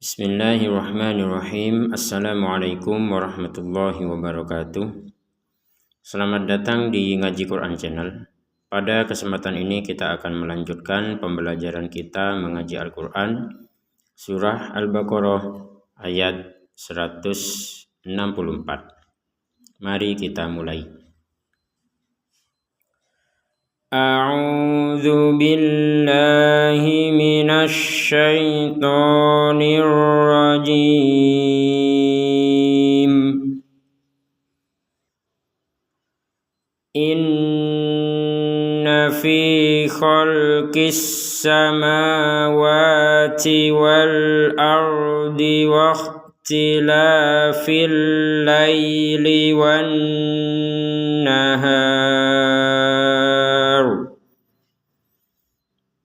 Bismillahirrahmanirrahim. Assalamualaikum warahmatullahi wabarakatuh. Selamat datang di Ngaji Quran Channel. Pada kesempatan ini kita akan melanjutkan pembelajaran kita mengaji Al-Quran Surah Al-Baqarah ayat 164. Mari kita mulai. A'udzu billahi minasy syaithanir rajim. Inna fi khalqis samawati wal ardi wa ikhtilafil laili wan nahar.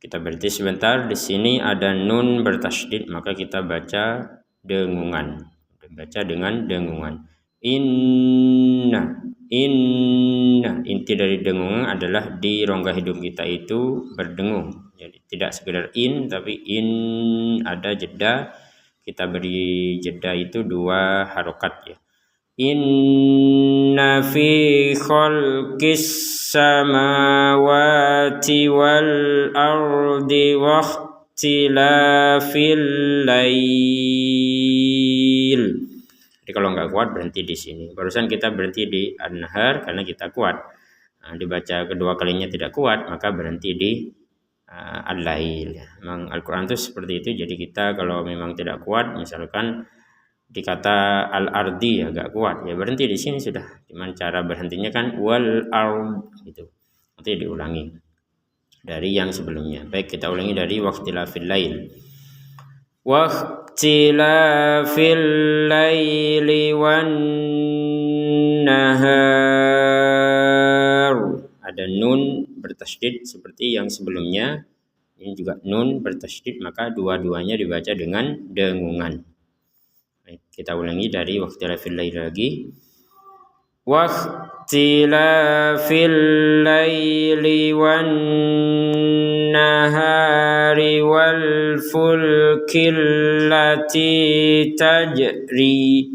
Kita berhenti sebentar. Di sini ada nun bertasydid, maka kita baca dengungan. Baca dengan dengungan. Inna. Inti dari dengungan adalah di rongga hidung kita itu berdengung. Jadi tidak sekedar in, tapi in, ada jeda. Kita beri jeda itu 2 harokat ya. Inna fi khalqis samawati wal ardi wa ikhtilafil lail. Jadi kalau nggak kuat berhenti di sini. Barusan kita berhenti di an-nahar karena kita kuat. Nah, dibaca kedua kalinya tidak kuat, maka berhenti di al-lail. Memang Al-Quran itu seperti itu. Jadi kita kalau memang tidak kuat, misalkan di kata al-ardi agak kuat, ya berhenti di sini sudah. Cuman cara berhentinya kan wal ard gitu. Nanti diulangi dari yang sebelumnya. Baik, kita ulangi dari waqtilafil lail. Waqtilafil laili wan nahar. Ada nun bertasydid seperti yang sebelumnya. Ini juga nun bertasydid, maka dua-duanya dibaca dengan dengungan. Baik, kita ulangi dari waqtilafil lail lagi. Waqtilafil laili wan nahari wal fulkil lati tajri.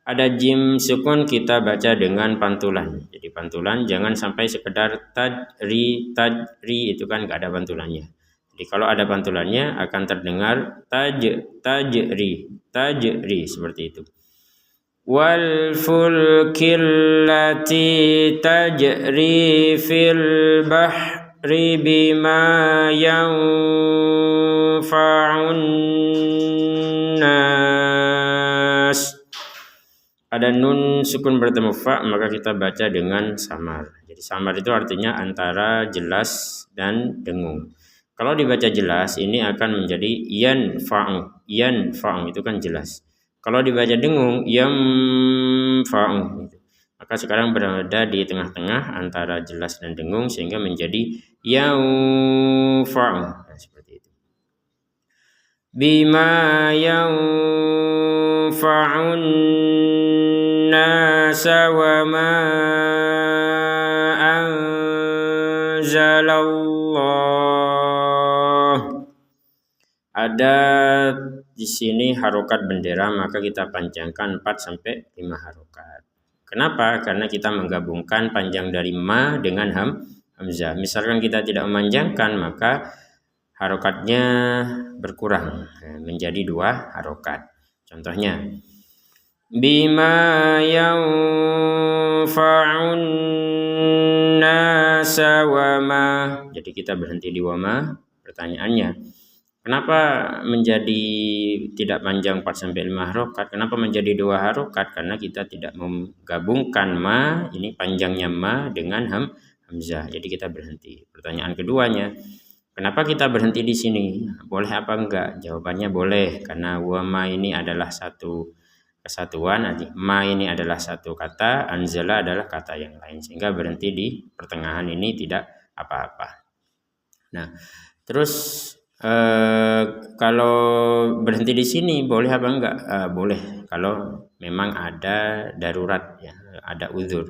Ada jim sukun, kita baca dengan pantulan. Jadi pantulan jangan sampai sekedar tajri itu kan enggak ada pantulannya. Jadi kalau ada pantulannya akan terdengar tajri seperti itu. Wal fulkil lati tajri fil bahri bima yanfa'un nas. Ada nun sukun bertemu fa, maka kita baca dengan samar. Jadi samar itu artinya antara jelas dan dengung. Kalau dibaca jelas, ini akan menjadi yanfa'u. Yanfa'u itu kan jelas. Kalau dibaca dengung, yamfa'u. Maka sekarang berada di tengah-tengah antara jelas dan dengung sehingga menjadi yanfa'u. Nah, seperti itu. Bima yanfa'un nasa wa ma anzalallah. Ada di sini harokat bendera, maka kita panjangkan 4 sampai 5 harokat. Kenapa? Karena kita menggabungkan panjang dari ma dengan hamzah. Misalkan kita tidak memanjangkan, maka harokatnya berkurang menjadi 2 harokat. Contohnya, bima yanfa'un nasa wa ma. Jadi kita berhenti di wa ma. Pertanyaannya, kenapa menjadi tidak panjang 4 sampai 5 harokat? Kenapa menjadi 2 harokat? Karena kita tidak menggabungkan ma, ini panjangnya ma dengan hamzah. Jadi kita berhenti. Pertanyaan keduanya, kenapa kita berhenti di sini? Boleh apa enggak? Jawabannya boleh, karena wa ma ini adalah satu kesatuan. Ma ini adalah satu kata, anzala adalah kata yang lain, sehingga berhenti di pertengahan ini tidak apa-apa. Nah, terus kalau berhenti di sini boleh apa enggak? Boleh kalau memang ada darurat ya, ada uzur.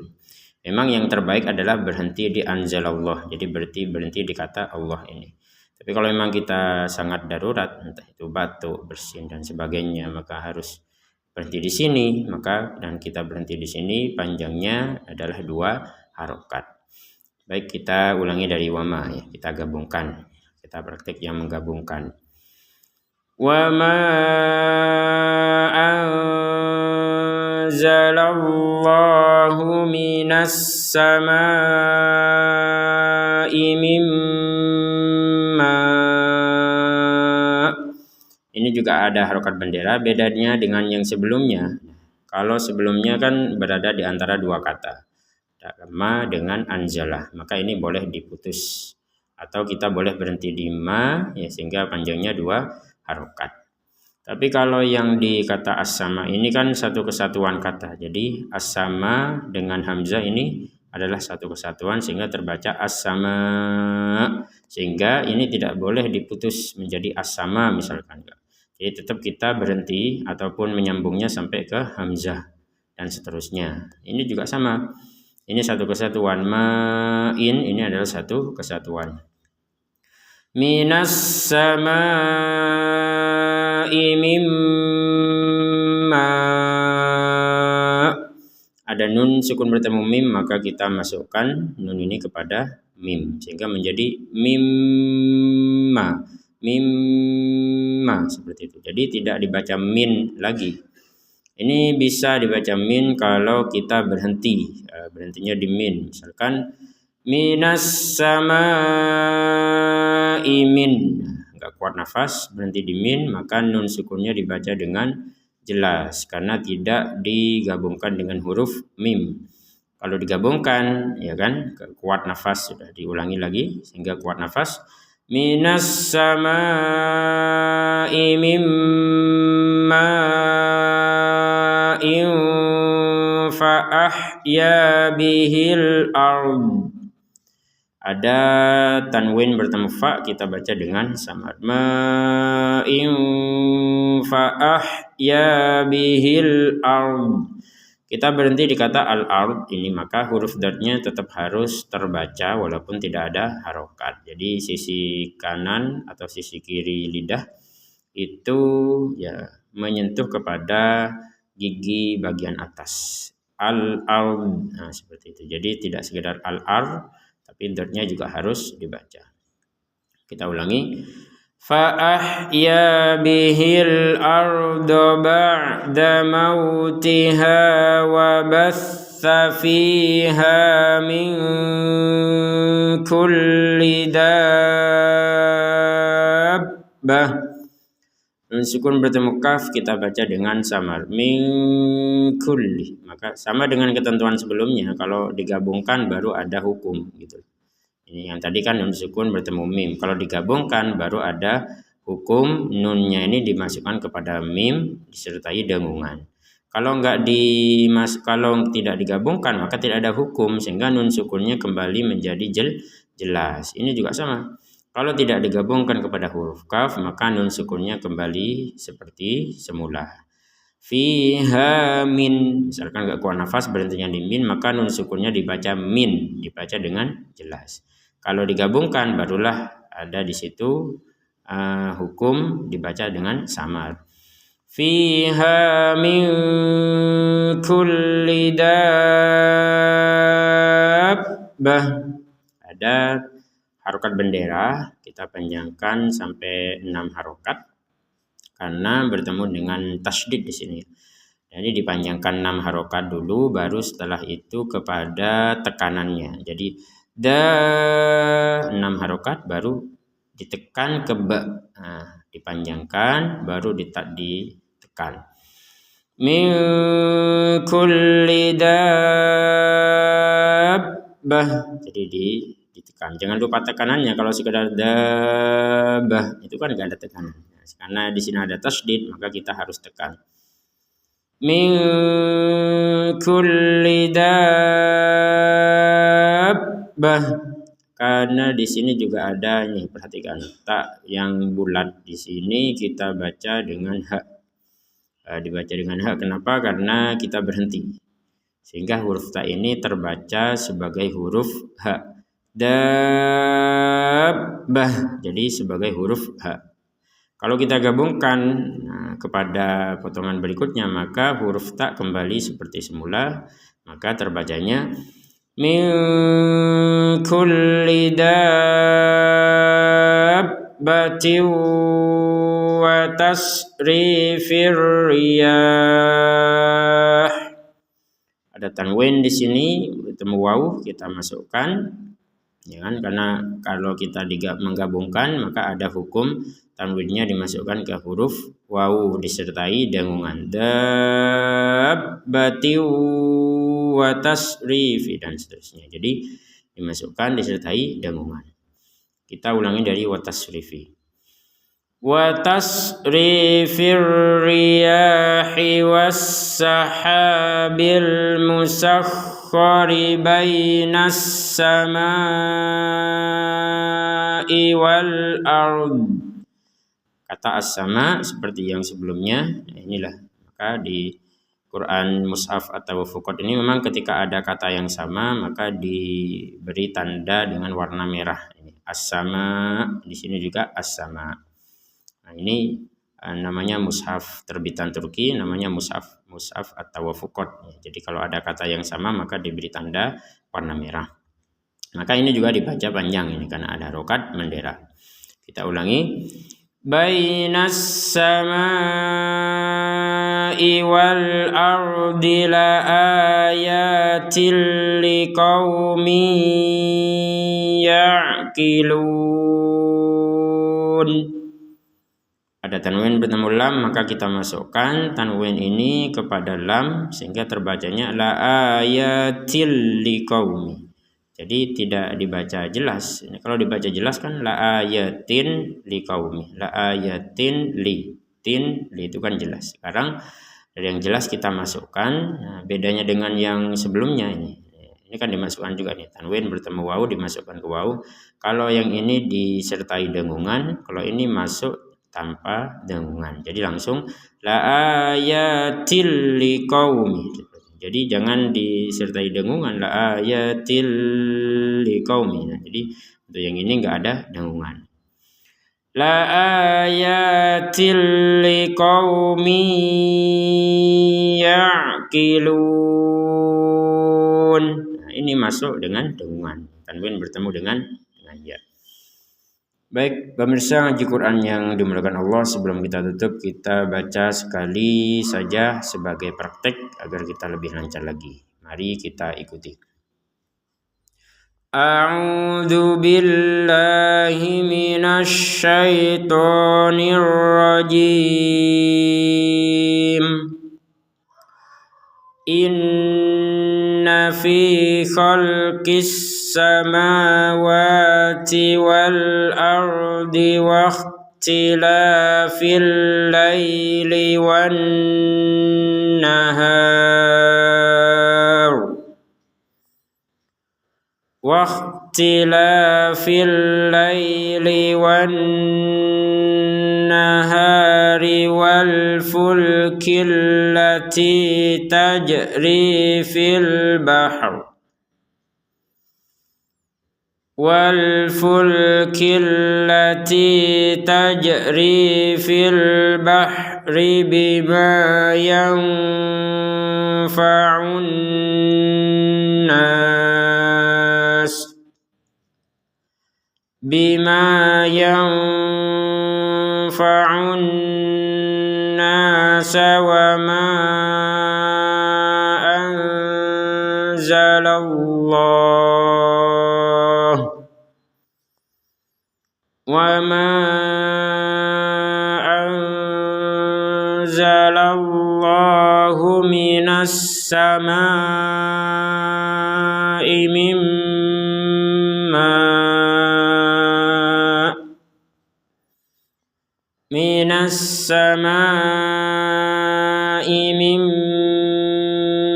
Memang yang terbaik adalah berhenti di anzalallah. Jadi berhenti di kata Allah ini. Tapi kalau memang kita sangat darurat, entah itu batuk, bersin dan sebagainya, maka harus berhenti di sini. Maka dan kita berhenti di sini, panjangnya adalah 2 harokat. Baik, kita ulangi dari wama ya, kita gabungkan. Kita praktik yang menggabungkan. Wama anzalallahu minas samaa'i mimma. Ini juga ada harokat bendera, bedanya dengan yang sebelumnya. Kalau sebelumnya kan berada di antara 2 kata, ma dengan anzalah, maka ini boleh diputus atau kita boleh berhenti di ma ya, sehingga panjangnya 2 harokat. Tapi kalau yang di kata as-sama ini kan satu kesatuan kata, jadi as-sama dengan hamzah ini adalah satu kesatuan sehingga terbaca as-sama, sehingga ini tidak boleh diputus menjadi as-sama misalkan. Jadi tetap kita berhenti ataupun menyambungnya sampai ke hamzah dan seterusnya. Ini juga sama. Ini satu kesatuan. Ma'in ini adalah satu kesatuan. Minas sama'i mimma. Ada nun sukun bertemu mim, maka kita masukkan nun ini kepada mim sehingga menjadi mimma. Mimma seperti itu. Jadi tidak dibaca min lagi. Ini bisa dibaca min kalau kita berhenti, berhentinya di min. Misalkan minas sama'i min, enggak kuat nafas, berhenti di min, maka nun sukunnya dibaca dengan jelas karena tidak digabungkan dengan huruf mim. Kalau digabungkan, ya kan, kuat nafas, sudah diulangi lagi sehingga kuat nafas. Minas sama'i mimma fa ahya bihil ard. Ada tanwin bertemu fa, kita baca dengan samad. Ma'in fa ahya bihil ard. Kita berhenti di kata al-ard ini, maka huruf dotnya tetap harus terbaca walaupun tidak ada harokat. Jadi sisi kanan atau sisi kiri lidah itu ya menyentuh kepada gigi bagian atas. Al-ard, nah seperti itu. Jadi tidak sekedar al-ard, tapi dotnya juga harus dibaca. Kita ulangi. فَأَحْيَا بِهِ الْأَرْضَ بَعْدَ مَوْتِهَا وَبَثَّ فِيهَا مِنْ كُلِّ دَابَّةٍ. Nun sukun bertemu kaf kita baca dengan samar. Min kulli. Maka sama dengan ketentuan sebelumnya, kalau digabungkan baru ada hukum gitu. Ini yang tadi kan nun sukun bertemu mim. Kalau digabungkan baru ada hukum, nunnya ini dimasukkan kepada mim disertai dengungan. Kalau kalau tidak digabungkan maka tidak ada hukum sehingga nun sukunnya kembali menjadi jelas. Ini juga sama. Kalau tidak digabungkan kepada huruf kaf maka nun sukunnya kembali seperti semula. Fiha min, misalkan gak kuat nafas berhentinya di min, maka nun sukunnya dibaca min, dibaca dengan jelas. Kalau digabungkan barulah ada di situ hukum dibaca dengan samar. Fiha min kulli dabbah. Ada harokat bendera, kita panjangkan sampai 6 harokat karena bertemu dengan tasydid di sini. Jadi dipanjangkan 6 harokat dulu, baru setelah itu kepada tekanannya. Jadi 6 harokat baru ditekan ke ba. Nah, dipanjangkan baru ditekan. Min kulli dabbah. Jadi ditekan. Jangan lupa tekanannya. Kalau sekedar dabbah itu kan enggak ada tekanan. Karena di sini ada tasydid, maka kita harus tekan. Min kulli dabbah. Karena di sini juga ada nih, perhatikan tak yang bulat di sini kita baca dengan ha. Dibaca dengan ha. Kenapa? Karena kita berhenti. Sehingga huruf ta ini terbaca sebagai huruf ha. dabbah, jadi sebagai huruf H. Kalau kita gabungkan kepada potongan berikutnya, maka huruf ta kembali seperti semula, maka terbacanya min kulli dabbatin wa tasrifir riyah. Ada tanwin di sini bertemu waw, kita masukkan, ya kan? Karena kalau kita menggabungkan maka ada hukum tanwinnya dimasukkan ke huruf waw disertai dengungan, dabbati wa tasrifi dan seterusnya. Jadi dimasukkan disertai dengungan. Kita ulangi dari wa tasrifi. Wa tasrifir riyahi was sahabil musakhkhari bainas samai wal ard. Kata as-sama seperti yang sebelumnya, inilah. Maka di Quran Mushaf atau Fuqat ini memang ketika ada kata yang sama maka diberi tanda dengan warna merah. Ini as-sama, di sini juga as-sama. Nah, ini namanya Mushaf terbitan Turki, namanya Mushaf atau Fuqat. Jadi kalau ada kata yang sama maka diberi tanda warna merah. Maka ini juga dibaca panjang ini karena ada harokat mendera. Kita ulangi. Bainas samai wal ardi la ayatil liqaumin ya'qilun. Ada tanwin bertemu lam, maka kita masukkan tanwin ini kepada lam sehingga terbacanya la ayatil liqaumi. Jadi tidak dibaca jelas. Kalau dibaca jelas kan la ayatin liqaumi, la ayatin li, tin li itu kan jelas. Sekarang dari yang jelas kita masukkan. Nah, bedanya dengan yang sebelumnya ini kan dimasukkan juga nih, tanwin bertemu waw dimasukkan ke waw. Kalau yang ini disertai dengungan, kalau ini masuk tanpa dengungan. Jadi langsung la ayatil liqaumi. Jadi jangan disertai dengungan la ayatil liqaumi. Nah, jadi untuk yang ini enggak ada dengungan. La ayatil liqaumi ya'qilun. Nah, ini masuk dengan dengungan. Tanwin bertemu dengan ya. Baik, pemirsa ngaji Quran yang dimuliakan Allah, sebelum kita tutup kita baca sekali saja sebagai praktek agar kita lebih lancar lagi. Mari kita ikuti. A'udzu billahi minasy syaithanir rajim. Inna fi khalqis samawati wal ardi wa ikhtilafil laili wan nahar wa ikhtilafil laili wan nahari wal fulkil lati tajri fil bahr والفلك التي تجري في البحر بما ينفع الناس وما أنزل الله من السماء من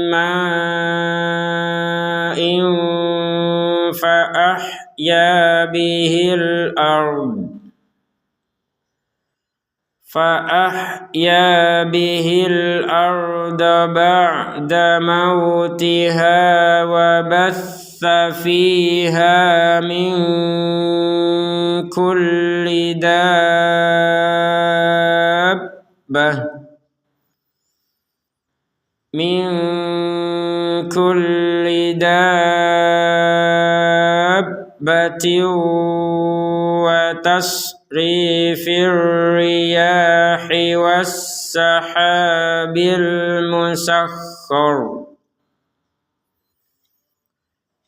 ماء فأحيا به الأرض فأحيا به الأرض بعد موتها وبث فيها من كل دابة وتصريف الرياح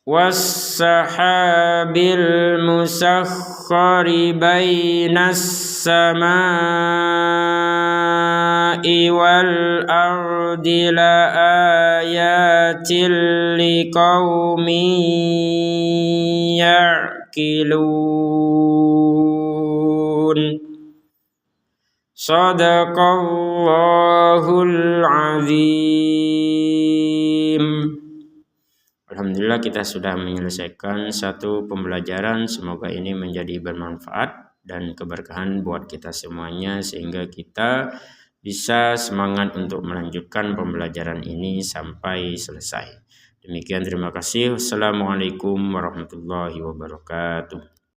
والسحاب المسخر بين السماء والأرض لآيات لقوم يعقلون. Sadaqallahul azim. Alhamdulillah kita sudah menyelesaikan satu pembelajaran. Semoga ini menjadi bermanfaat dan keberkahan buat kita semuanya sehingga kita bisa semangat untuk melanjutkan pembelajaran ini sampai selesai. Demikian, terima kasih. Wassalamualaikum warahmatullahi wabarakatuh.